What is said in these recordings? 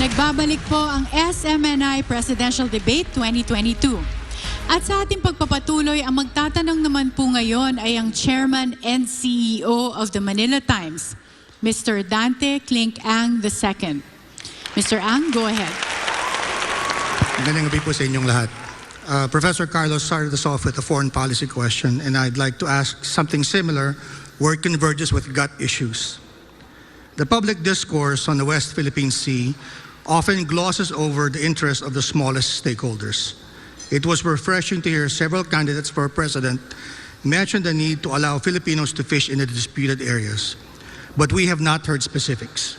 Nagbabalik po ang SMNI Presidential Debate 2022. At sa ating pagpapatuloy, ang magtatanong naman po ngayon ay ang Chairman and CEO of the Manila Times, Mr. Dante Clink Ang II. Mr. Ang, go ahead. Magandang gabi po sa inyong lahat. Professor Carlos started us off with a foreign policy question, and I'd like to ask something similar where it converges with gut issues. The public discourse on the West Philippine Sea often glosses over the interests of the smallest stakeholders. It was refreshing to hear several candidates for president mention the need to allow Filipinos to fish in the disputed areas, but we have not heard specifics.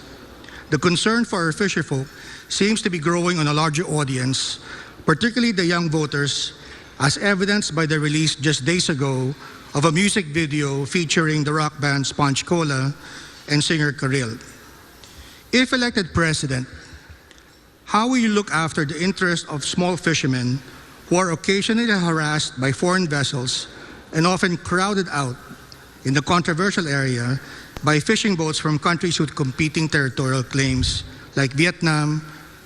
The concern for our fisherfolk seems to be growing on a larger audience, particularly the young voters, as evidenced by the release just days ago of a music video featuring the rock band Sponge Cola and singer Karil. If elected president, how will you look after the interests of small fishermen who are occasionally harassed by foreign vessels and often crowded out in the controversial area by fishing boats from countries with competing territorial claims like Vietnam,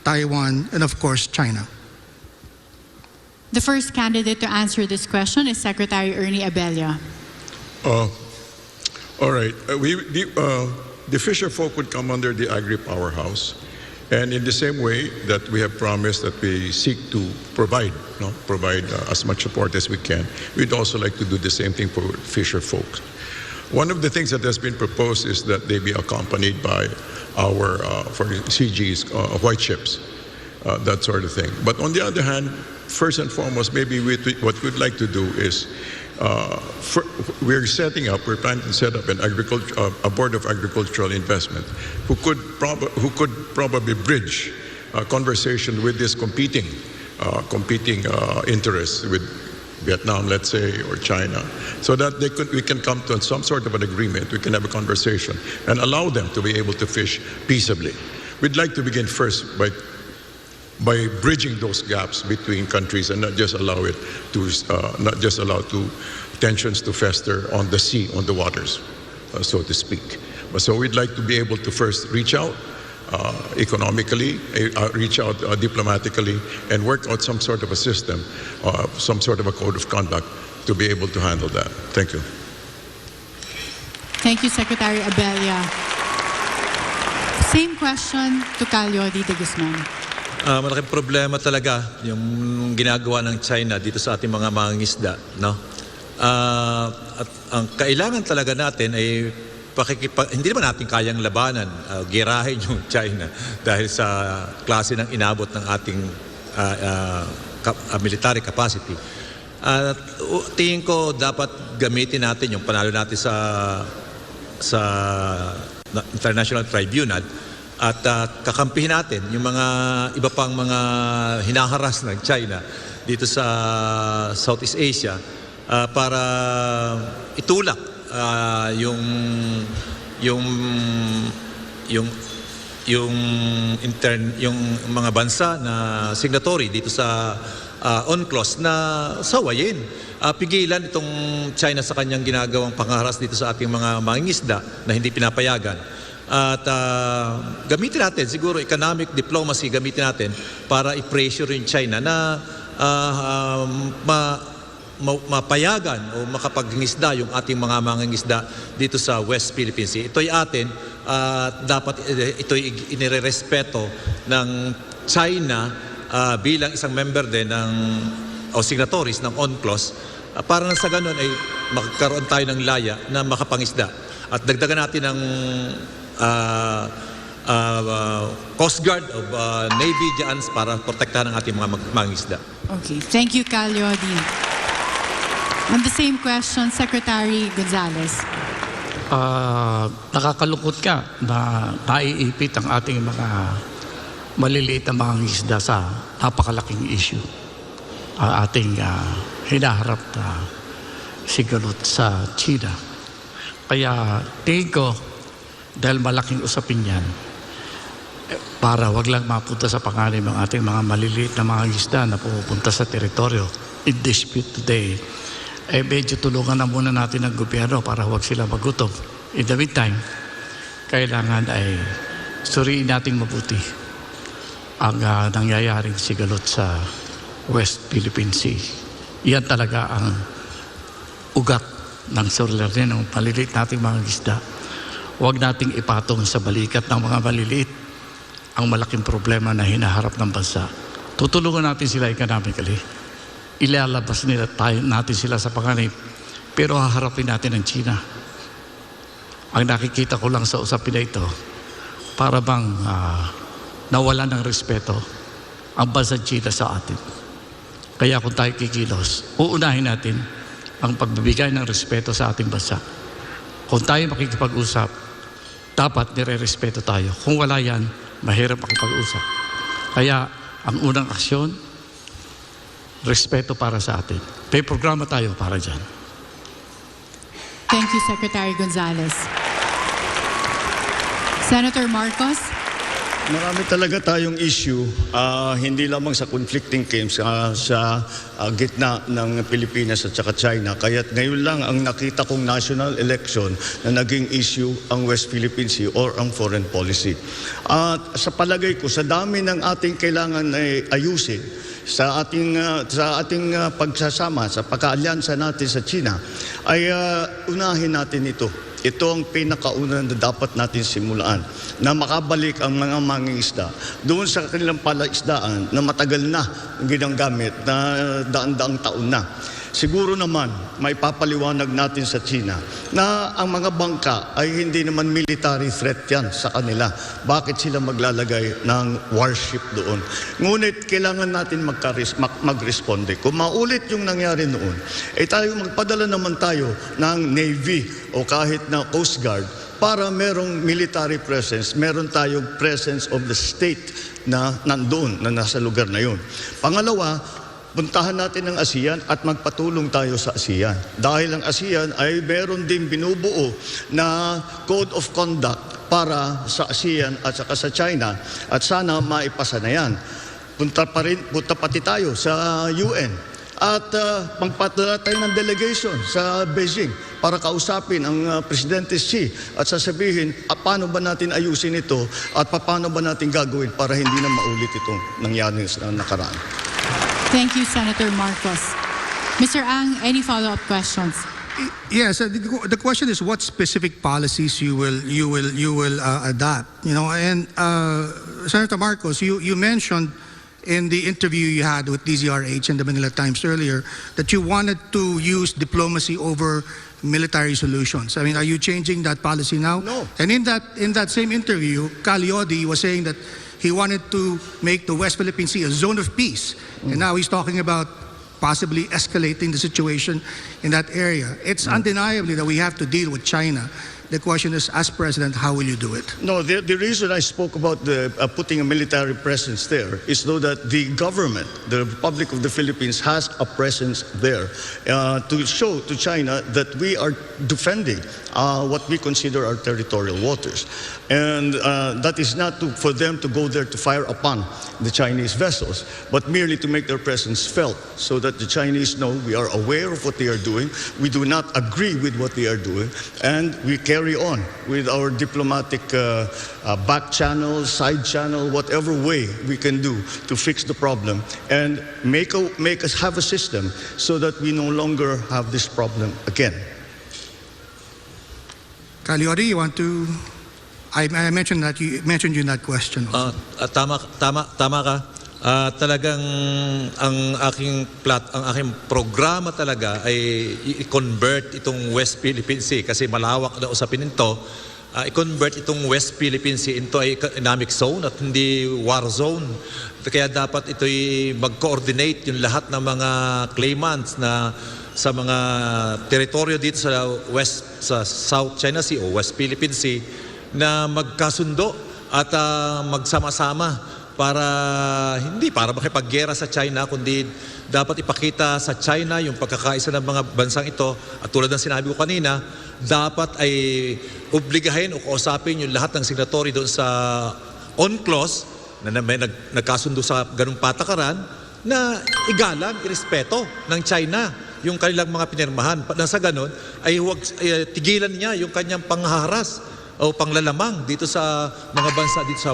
Taiwan, and of course, China? The first candidate to answer this question is Secretary Ernie Abella. All right. The fisher folk would come under the agri-powerhouse. And in the same way that we have promised that we seek to provide as much support as we can, we'd also like to do the same thing for fisher folk. One of the things that has been proposed is that they be accompanied by our, for CGs, white ships, that sort of thing. But on the other hand, first and foremost, maybe what we'd like to do is we're planning to set up a board of agricultural investment who could probably bridge conversation with this competing interests with Vietnam, let's say, or China, so that we can come to some sort of an agreement. We can have a conversation and allow them to be able to fish peaceably. We'd like to begin first by bridging those gaps between countries and not just allow tensions to fester on the sea, on the waters, so to speak. So we'd like to be able to first reach out economically, reach out diplomatically, and work out some sort of a system, some sort of a code of conduct to be able to handle that. Thank you. Thank you, Secretary Abella. Same question to Leody de Guzman. Malaking problema talaga yung ginagawa ng China dito sa ating mga mangingisda, no? At ang kailangan talaga natin ay hindi naman natin kayang labanan, girahin yung China dahil sa klase ng inabot ng ating military capacity. Tingin ko dapat gamitin natin yung panalo natin sa International Tribunal at kakampihin natin yung mga iba pang mga hinaharas ng China dito sa Southeast Asia para itulak yung mga bansa na signatory dito sa UNCLOS na sawayin. Pigilan itong China sa kanyang ginagawang pangharas dito sa ating mga mangingisda na hindi pinapayagan. At gamitin natin, siguro economic diplomacy gamitin natin para i-pressure yung China na mapayagan o makapaghingisda yung ating mga mangingisda dito sa West Philippine Sea. Ito'y atin, dapat ito'y inirerespeto ng China bilang isang member din o signatories ng UNCLOS para na sa ganun ay magkaroon tayo ng laya na makapangisda. At dagdagan natin ng Coast Guard of Navy dyan para protektahan ang ating mga mangingisda. Okay, thank you, Leody. On the same question, Secretary Gonzales. Nakakalungkot ka na naiipit ang ating mga maliliit na mga isda sa napakalaking issue. Ating hinaharap na sigalot sa China. Kaya tingin ko, dahil malaking usapin yan, para wag lang mapunta sa pangalim ng ating mga maliliit na mga isda na pupunta sa teritoryo in dispute today, medyo tulungan na muna natin ang gobyerno para wag sila magutom. In the meantime, kailangan ay suriin nating mabuti ang nangyayaring sigalot sa West Philippine Sea. Yan talaga ang ugat ng suliranin ng maliliit nating mga isda. Huwag nating ipatong sa balikat ng mga maliliit ang malaking problema na hinaharap ng bansa. Tutulungan natin sila economically. Ilalabas natin sila sa panganib. Pero haharapin natin ang China. Ang nakikita ko lang sa usapin na ito, para bang nawala ng respeto ang bansang China sa atin. Kaya kung tayo kikilos, uunahin natin ang pagbibigay ng respeto sa ating bansa. Kung tayo makikipag-usap, dapat nire-respeto tayo. Kung wala yan, mahirap makipag-usap. Kaya ang unang aksyon, respeto para sa atin. May programa tayo para dyan. Thank you, Secretary Gonzales. Senator Marcos? Marami talaga tayong issue, hindi lamang sa conflicting camps, sa gitna ng Pilipinas at saka China. Kaya't ngayon lang ang nakita kong national election na naging issue ang West Philippine Sea or ang foreign policy. At sa palagay ko, sa dami ng ating kailangan ayusin, sa ating pagsasama, sa pagkaalyansa natin sa China, ay unahin natin ito. Ito ang pinakauna na dapat natin simulaan, na makabalik ang mga mangingisda doon sa kanilang palaisdaan na matagal na ginagamit, na daan-daang taon na. Siguro naman, may papaliwanag natin sa China na ang mga bangka ay hindi naman military threat yan sa kanila. Bakit sila maglalagay ng warship doon? Ngunit kailangan natin magresponde. Kung maulit yung nangyari noon, tayo magpadala naman tayo ng Navy o kahit na Coast Guard para merong military presence, meron tayong presence of the state na nandoon, na nasa lugar na yun. Pangalawa, puntahan natin ang ASEAN at magpatulong tayo sa ASEAN. Dahil ang ASEAN ay meron din binubuo na code of conduct para sa ASEAN at saka sa China, at sana maipasa na yan. Punta pati tayo sa UN at magpadala tayo ng delegation sa Beijing para kausapin ang Presidente Xi at sasabihin paano ba natin ayusin ito at paano ba natin gagawin para hindi na maulit itong nangyari sa nakaraan. Thank you, Senator Marcos. Mr. Ang, any follow-up questions? Yes, the question is what specific policies you will adopt. You know, and Senator Marcos, you mentioned in the interview you had with DZRH and the Manila Times earlier that you wanted to use diplomacy over military solutions. I mean, are you changing that policy now? No. And in that same interview, Leody was saying that he wanted to make the West Philippine Sea a zone of peace. And now he's talking about possibly escalating the situation in that area. It's undeniably that we have to deal with China. The question is, as president, how will you do it? No, the reason I spoke about putting a military presence there is so that the government, the Republic of the Philippines, has a presence there to show to China that we are defending what we consider our territorial waters. And that is not for them to go there to fire upon the Chinese vessels, but merely to make their presence felt so that the Chinese know we are aware of what they are doing, we do not agree with what they are doing, and we carry on with our diplomatic back channel, side channel, whatever way we can do to fix the problem and make us have a system so that we no longer have this problem again. Leody, you want to? I mentioned that you mentioned in that question also. Tama ka. Talagang ang aking programa talaga ay i-convert itong West Philippine Sea kasi malawak na usapin nito. I-convert itong West Philippine Sea into ay economic zone at hindi war zone. Kaya dapat ito'y mag-coordinate yung lahat ng mga claimants na sa mga teritoryo dito sa South China Sea o West Philippine Sea na magkasundo at magsama-sama para hindi para makipaggera sa China, kundi dapat ipakita sa China yung pagkakaisa ng mga bansang ito. At tulad ng sinabi ko kanina, dapat ay obligahin o kausapin yung lahat ng signatory doon sa UNCLOS na may nagkasundo sa ganung patakaran na igalang, irespeto ng China yung kanilang mga pinirmahan. Nang sa ganon ay tigilan niya yung kanyang panghaharas o panglalamang dito sa mga bansa dito sa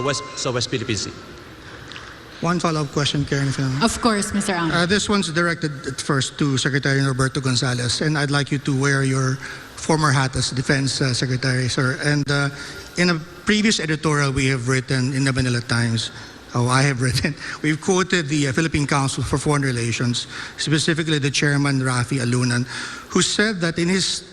West Philippine Sea. One follow-up question, Karen, if you don't mind. Of course, Mr. Ang. This one's directed at first to Secretary Roberto Gonzales, and I'd like you to wear your former hat as Defense Secretary, sir. And in a previous editorial we have written in the Manila Times, I have written, we've quoted the Philippine Council for Foreign Relations, specifically the chairman, Rafi Alunan, who said that in his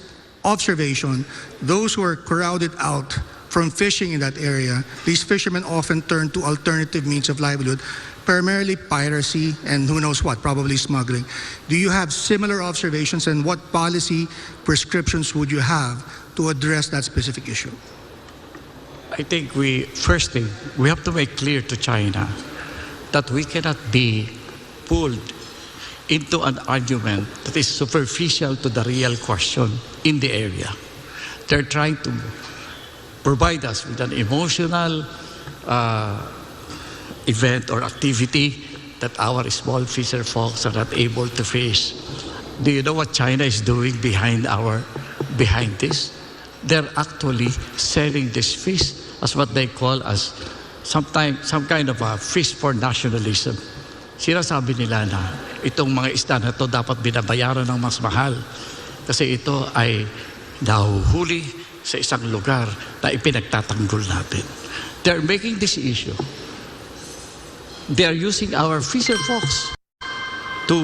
observation, those who are crowded out from fishing in that area, these fishermen often turn to alternative means of livelihood, primarily piracy and who knows what, probably smuggling. Do you have similar observations, and what policy prescriptions would you have to address that specific issue? I think first thing, we have to make clear to China that we cannot be pulled into an argument that is superficial to the real question in the area. They're trying to provide us with an emotional event or activity that our small fisher folks are not able to fish. Do you know what China is doing behind this? They're actually selling this fish as what they call as some kind of a fish for nationalism. Sinasabi nila na itong mga isda na ito dapat binabayaran ng mas mahal kasi ito ay nahuhuli sa isang lugar na ipinagtatanggol natin. They're making this issue. They're using our fisher folks to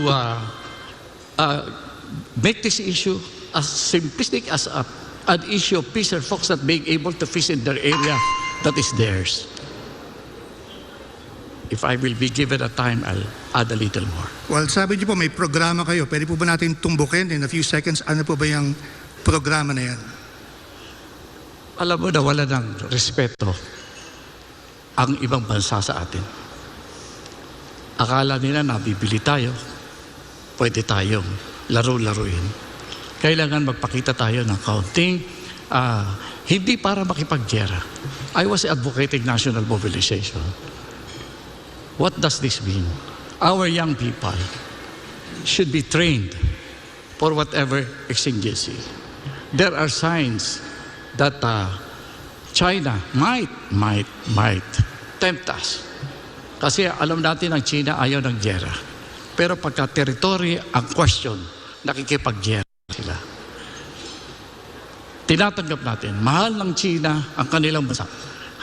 make this issue as simplistic as an issue of fisher folks not being able to fish in their area that is theirs. If I will be given a time, I'll add a little more. Well, sabi niyo po may programa kayo. Pwede po ba natin tumbukin in a few seconds? Ano po ba yung programa na yan? Alam mo na wala ng respeto ang ibang bansa sa atin. Akala nila nabibili tayo, pwede tayong laro-laruin. Kailangan magpakita tayo ng kaunting, hindi para makipaggera. I was advocating national mobilization. What does this mean? Our young people should be trained for whatever exigency. There are signs that China might tempt us. Kasi alam natin ang China ayaw ng gera. Pero pagka territory ang question, nakikipaggera sila. Tinatanggap natin, mahal ng China ang kanilang bansa.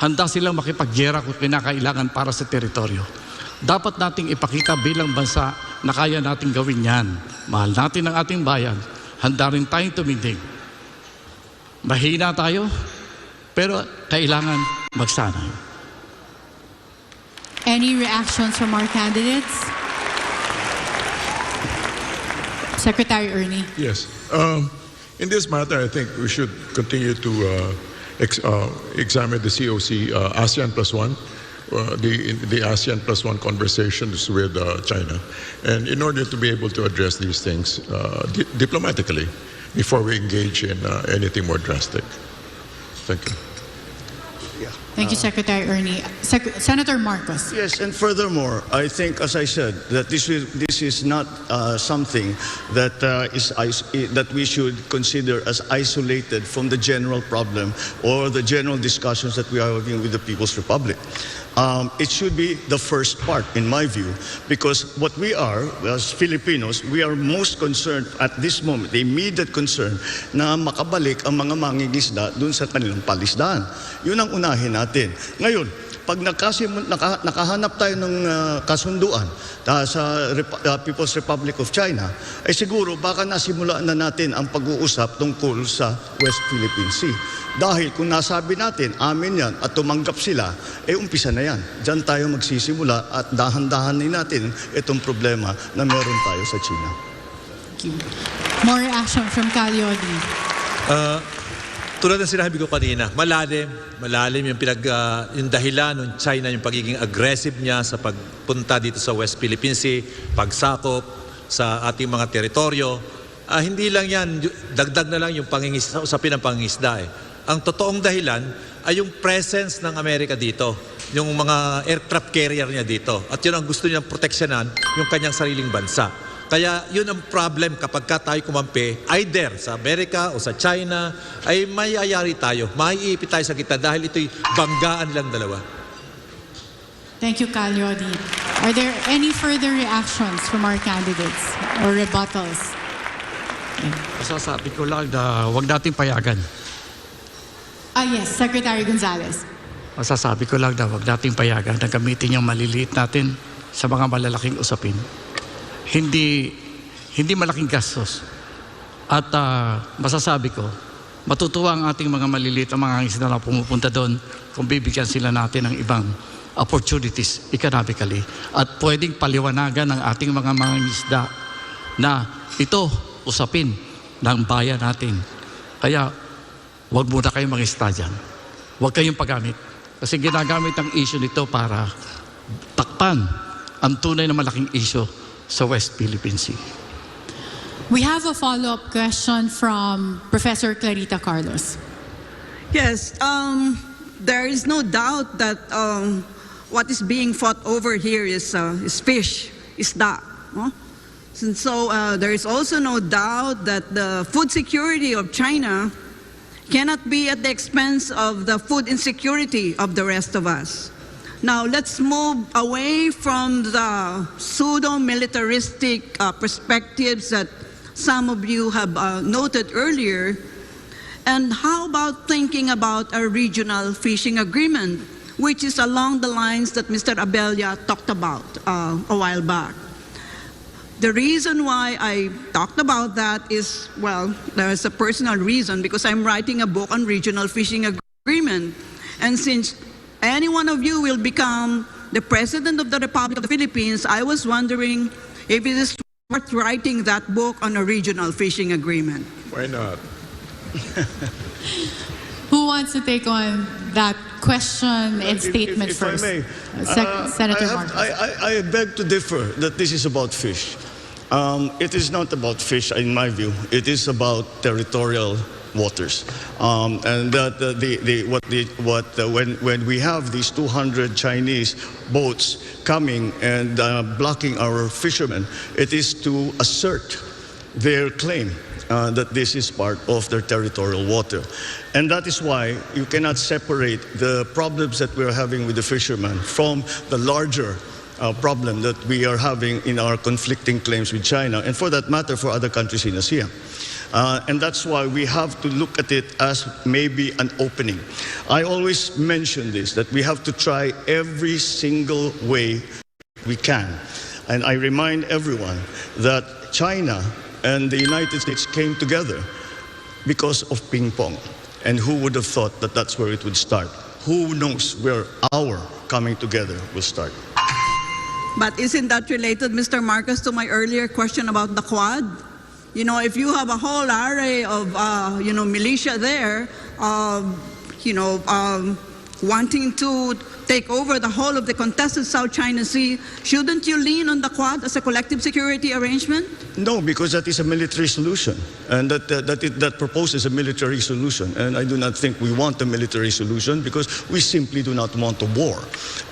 Handa silang makipaggera kung kinakailangan para sa teritoryo. Dapat nating ipakita bilang bansa na kaya nating gawin yan. Mahal natin ang ating bayan. Handa rin tayong tumindig. Mahina tayo, pero kailangan magsanay. Any reactions from our candidates? Secretary Ernie. Yes. In this matter, I think we should continue to examine the COC ASEAN plus one, the ASEAN plus one conversations with China, and in order to be able to address these things diplomatically before we engage in anything more drastic. Thank you. Thank you, Secretary Ernie. Senator Marcos. Yes, and furthermore, I think, as I said, that this is not something that that we should consider as isolated from the general problem or the general discussions that we are having with the People's Republic. It should be the first part, in my view, because what we are, as Filipinos, we are most concerned at this moment, the immediate concern, na makabalik ang mga mangingisda dun sa kanilang palisdaan. Yun ang unahin natin. Ngayon, pag nakahanap tayo ng kasunduan sa People's Republic of China, ay siguro baka nasimulaan na natin ang pag-uusap tungkol sa West Philippine Sea. Dahil kung nasabi natin, amin yan, at tumanggap sila, umpisa na yan. Diyan tayo magsisimula at dahan-dahanin natin itong problema na meron tayo sa China. Thank you. More reaction from Leody. Tulad ng sinabi ko kanina, malalim yung dahilan ng China, yung pagiging aggressive niya sa pagpunta dito sa West Philippine Sea, pagsakop sa ating mga teritoryo. Hindi lang yan, dagdag na lang yung usapin ng pangingisda. Ang totoong dahilan ay yung presence ng Amerika dito, yung mga aircraft carrier niya dito. At yun ang gusto niyang proteksyonan, yung kanyang sariling bansa. Kaya yun ang problem kapag tayo kumampi, either sa Amerika o sa China, ay mayayari tayo, maiipit tayo sa kita dahil ito'y banggaan lang dalawa. Thank you, Leody. Are there any further reactions from our candidates or rebuttals? Masasabi ko lang na huwag natin payagan. Yes, Secretary Gonzales. Masasabi ko lang na huwag nating payagan na gamitin yung maliliit natin sa mga malalaking usapin. Hindi malaking gastos. At masasabi ko, matutuwa ang ating mga maliliit na mga isda na pumupunta doon kung bibigyan sila natin ng ibang opportunities economically. At pwedeng paliwanagan ng ating mga isda na ito usapin ng bayan natin. Kaya huwag muna kayong mag-isda dyan. Huwag kayong paggamit. Kasi ginagamit ang issue nito para takpan ang tunay na malaking issue sa West Philippine Sea. We have a follow-up question from Professor Clarita Carlos. Yes, there is no doubt that what is being fought over here is fish, isda. No? And so there is also no doubt that the food security of China cannot be at the expense of the food insecurity of the rest of us. Now, let's move away from the pseudo-militaristic perspectives that some of you have noted earlier. And how about thinking about a regional fishing agreement, which is along the lines that Mr. Abella talked about a while back? The reason why I talked about that is, well, there's a personal reason, because I'm writing a book on regional fishing agreement. And since any one of you will become the President of the Republic of the Philippines, I was wondering if it is worth writing that book on a regional fishing agreement. Why not? Who wants to take on that question and statement if first? I may, Senator Marcos. I beg to differ that this is about fish. It is not about fish, in my view. It is about territorial waters, and that when we have these 200 Chinese boats coming and blocking our fishermen, it is to assert their claim that this is part of their territorial water. And that is why you cannot separate the problems that we're having with the fishermen from the larger problem that we are having in our conflicting claims with China, and for that matter, for other countries in ASEAN. And that's why we have to look at it as maybe an opening. I always mention this, that we have to try every single way we can. And I remind everyone that China and the United States came together because of ping pong. And who would have thought that that's where it would start? Who knows where our coming together will start? But isn't that related, Mr. Marcos, to my earlier question about the Quad? You know, if you have a whole array of, militia there, wanting to take over the whole of the contested South China Sea, shouldn't you lean on the Quad as a collective security arrangement? No, because that is a military solution, and that proposes a military solution. And I do not think we want a military solution, because we simply do not want a war.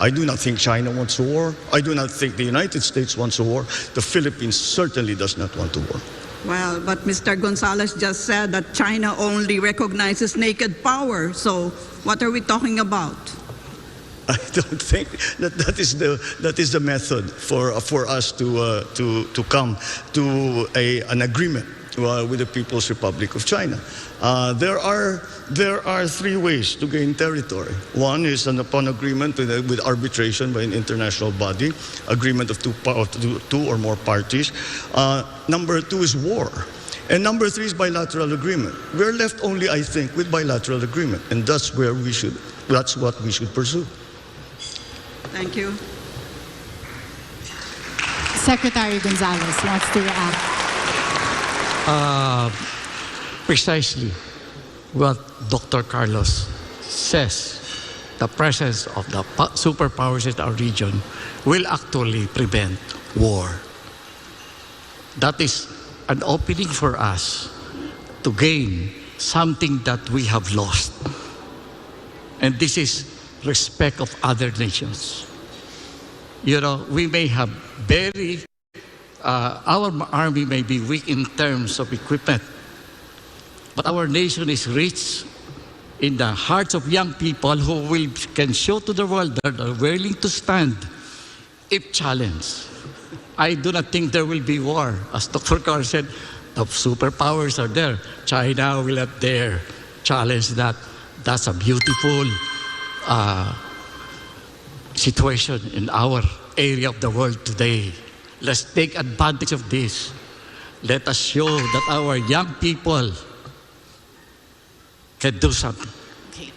I do not think China wants a war. I do not think the United States wants a war. The Philippines certainly does not want a war. Well, but Mr. Gonzales just said that China only recognizes naked power. So what are we talking about? I don't think that is the method for us to come to an agreement with the People's Republic of China. There are three ways to gain territory. One is upon agreement with arbitration by an international body, agreement of two or more parties. Number two is war. And number three is bilateral agreement. We're left only, I think, with bilateral agreement, and that's what we should pursue. Thank you. Secretary Gonzales wants to react. Precisely what Dr. Carlos says, the presence of the superpowers in our region will actually prevent war. That is an opening for us to gain something that we have lost. And this is respect of other nations. You know, we may have our army may be weak in terms of equipment, but our nation is rich in the hearts of young people who can show to the world that are willing to stand if challenged, I do not think there will be war. As Dr. Carr said, the superpowers are there. China will not dare challenge that. That's a beautiful situation in our area of the world today. Let's take advantage of this. Let us show that our young people can do something. Okay.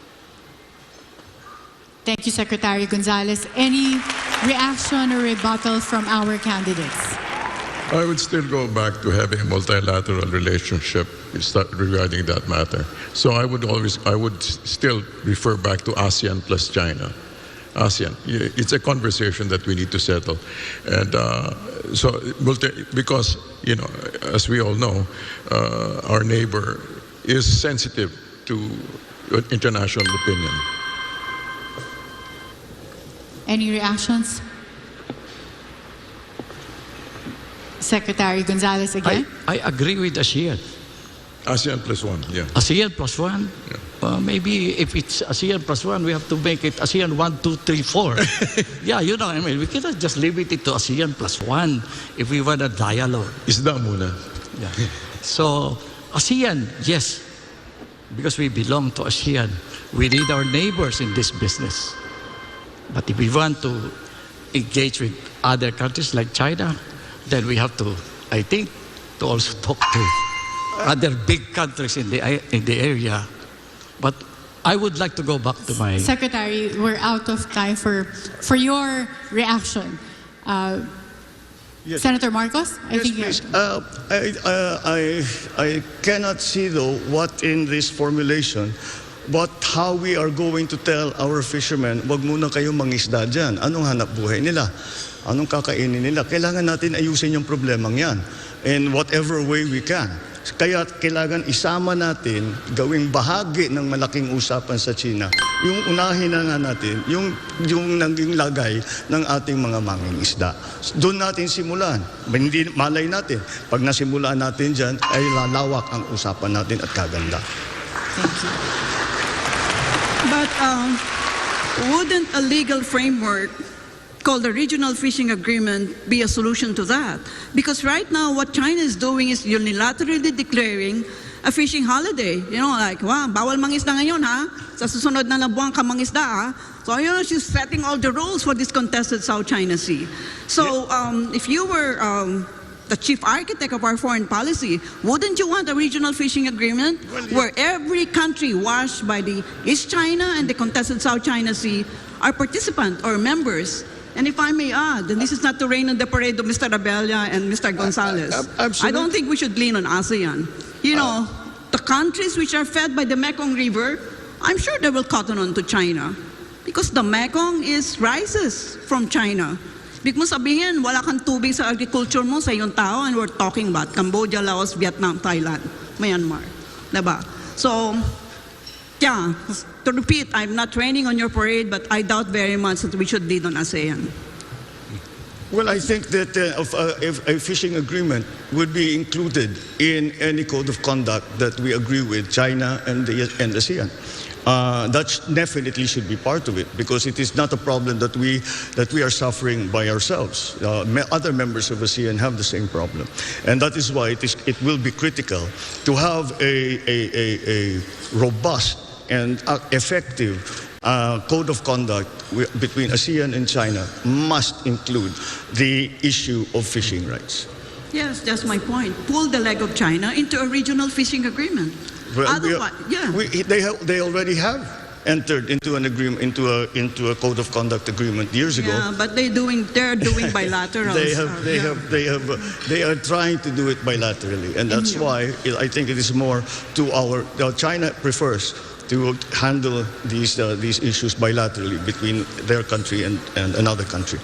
Thank you, Secretary Gonzales. Any reaction or rebuttal from our candidates? I would still go back to having a multilateral relationship regarding that matter. So I would still refer back to ASEAN plus China. ASEAN, it's a conversation that we need to settle. And because, you know, as we all know, our neighbor is sensitive to international opinion. Any reactions? Secretary Gonzales again? I agree with ASEAN. ASEAN plus one, yeah. ASEAN plus one. Maybe if it's ASEAN plus one, we have to make it ASEAN 1, 2, 3, 4. Yeah, you know, I mean, we cannot just limit it to ASEAN plus one if we want a dialogue. Isda muna. Yeah. So, ASEAN, yes, because we belong to ASEAN. We need our neighbors in this business. But if we want to engage with other countries like China, then we have to, I think, to also talk to other big countries in the area. But I would like to go back to my... Secretary, we're out of time for your reaction. Yes. Senator Marcos? Yes, please. I cannot see, though, what in this formulation, but how we are going to tell our fishermen, wag muna kayong mangisda dyan. Anong hanap buhay nila? Anong kakainin nila? Kailangan natin ayusin yung problemang yan in whatever way we can. Kaya kailangan isama natin, gawing bahagi ng malaking usapan sa China, yung unahin na nga natin, yung naging lagay ng ating mga mangingisda. Doon natin simulan. Hindi, malay natin, pag nasimulaan natin dyan, ay lalawak ang usapan natin at kaganda. Thank you. But wouldn't a legal framework called the Regional Fishing Agreement be a solution to that? Because right now, what China is doing is unilaterally declaring a fishing holiday. You know, like, wow, bawal mangisda ngayon, ha? Sa susunod na buwan ka mangisda, ha? So, you know, she's setting all the rules for this contested South China Sea. So, if you were the chief architect of our foreign policy, wouldn't you want a regional fishing agreement where every country washed by the East China and the contested South China Sea are participants or members? And if I may add, and this is not to rain on the parade of Mr. Abella and Mr. Gonzales, I don't think we should lean on ASEAN. You know, the countries which are fed by the Mekong River, I'm sure they will cotton on to China. Because the Mekong rises from China. Big mo sabihin, wala kang tubig sa agriculture mo sa iyong tao, and we're talking about Cambodia, Laos, Vietnam, Thailand, Myanmar. Diba? So, yeah, to repeat, I'm not raining on your parade, but I doubt very much that we should lead on ASEAN. Well, I think that if a fishing agreement would be included in any code of conduct that we agree with China and ASEAN. That definitely should be part of it, because it is not a problem that we are suffering by ourselves. Other members of ASEAN have the same problem, and that is why it will be critical to have a robust and effective code of conduct between ASEAN and China must include the issue of fishing rights. Yes, that's my point. Pull the leg of China into a regional fishing agreement. Well, Otherwise, they already have entered into an agreement, into a code of conduct agreement years ago. Yeah, but they're doing bilaterals. They are trying to do it bilaterally, and that's why I think it is more to China prefers to handle these issues bilaterally between their country and another country.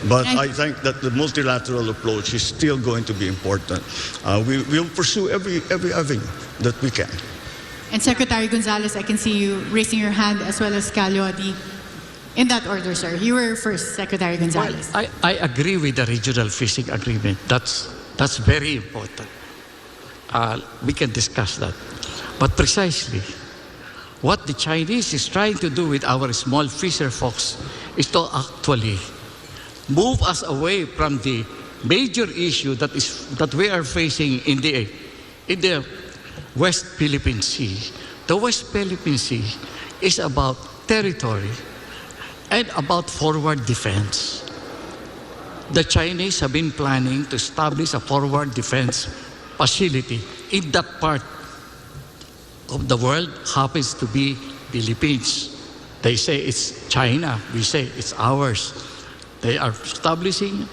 But I think that the multilateral approach is still going to be important. We will pursue every avenue that we can. And Secretary Gonzales, I can see you raising your hand, as well as Caliotti. In that order, sir. You were first, Secretary Gonzales. Well, I agree with the regional fishing agreement. That's very important. We can discuss that. But precisely, what the Chinese is trying to do with our small fisher folks is to actually move us away from the major issue that we are facing in the West Philippine Sea. The West Philippine Sea is about territory and about forward defense. The Chinese have been planning to establish a forward defense facility in that part of the world, happens to be Philippines. They say it's China, we say it's ours. They are establishing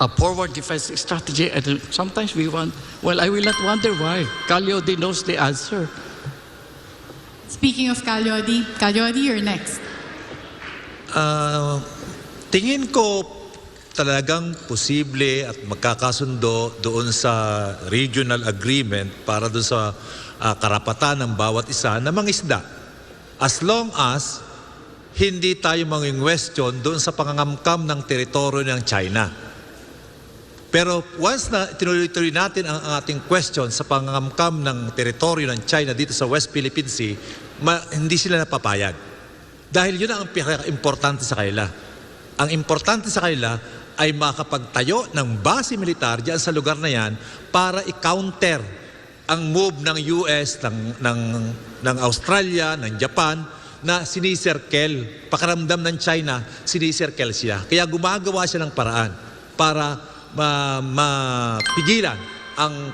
a forward defense strategy, and sometimes we want, well, I will not wonder why. Leody knows the answer. Speaking of Leody, you're next. Tingin ko talagang posible at magkakasundo doon sa regional agreement para doon sa karapatan ng bawat isa na mangisda. As long as hindi tayo manging-question doon sa pangangamkam ng teritoryo ng China. Pero once na tinuloy-tuloy natin ang ating question sa pangangamkam ng teritoryo ng China dito sa West Philippine Sea, hindi sila napapayag. Dahil yun ang pinaka-importante sa kanila. Ang importante sa kanila ay makapagtayo ng base militar diyan sa lugar na yan para i-counter ang move ng US, ng Australia, ng Japan na sinisirkel, pakaramdam ng China, sinisirkel siya. Kaya gumagawa siya ng paraan para mapigilan ang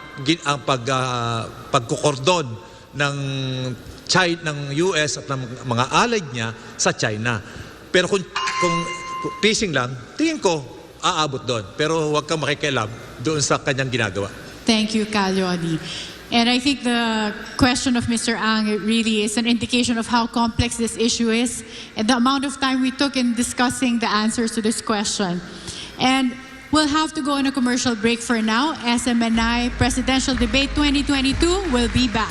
pagkukordon ng US at ng mga allied niya sa China. Pero kung fishing lang, tingin ko aabot doon. Pero huwag kang makikialam doon sa kanyang ginagawa. Thank you, Leody. And I think the question of Mr. Ang really is an indication of how complex this issue is and the amount of time we took in discussing the answers to this question. And we'll have to go on a commercial break for now. SMNI Presidential Debate 2022 will be back.